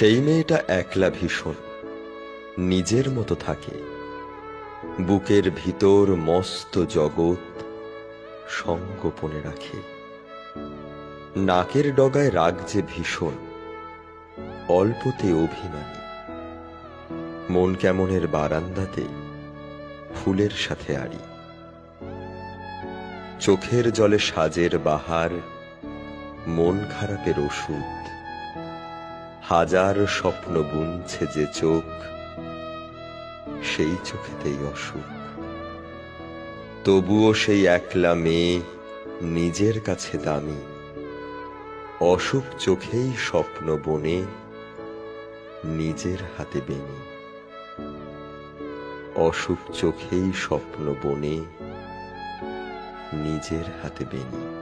সেই মেয়েটা একলা ভীষণ, নিজের মতো থাকে। বুকের ভিতর মস্ত জগৎ সংগোপনে রাখে। নাকের ডগায় রাগ যে ভীষণ, অল্পতে অভিমানী। মন কেমনের বারান্দাতে ফুলের সাথে আড়ি। চোখের জলে সাজের বাহার, মন খারাপের ওষুধ। হাজার স্বপ্ন বুনছে যে চোখ, সেই চোখেতেই অসুখ। তবুও সেই একলা মেয়ে নিজের কাছে দামি। অসুখ চোখেই স্বপ্ন বনে, নিজের হাতে বেনি। অসুখ চোখেই স্বপ্ন বনে, নিজের হাতে বেনি।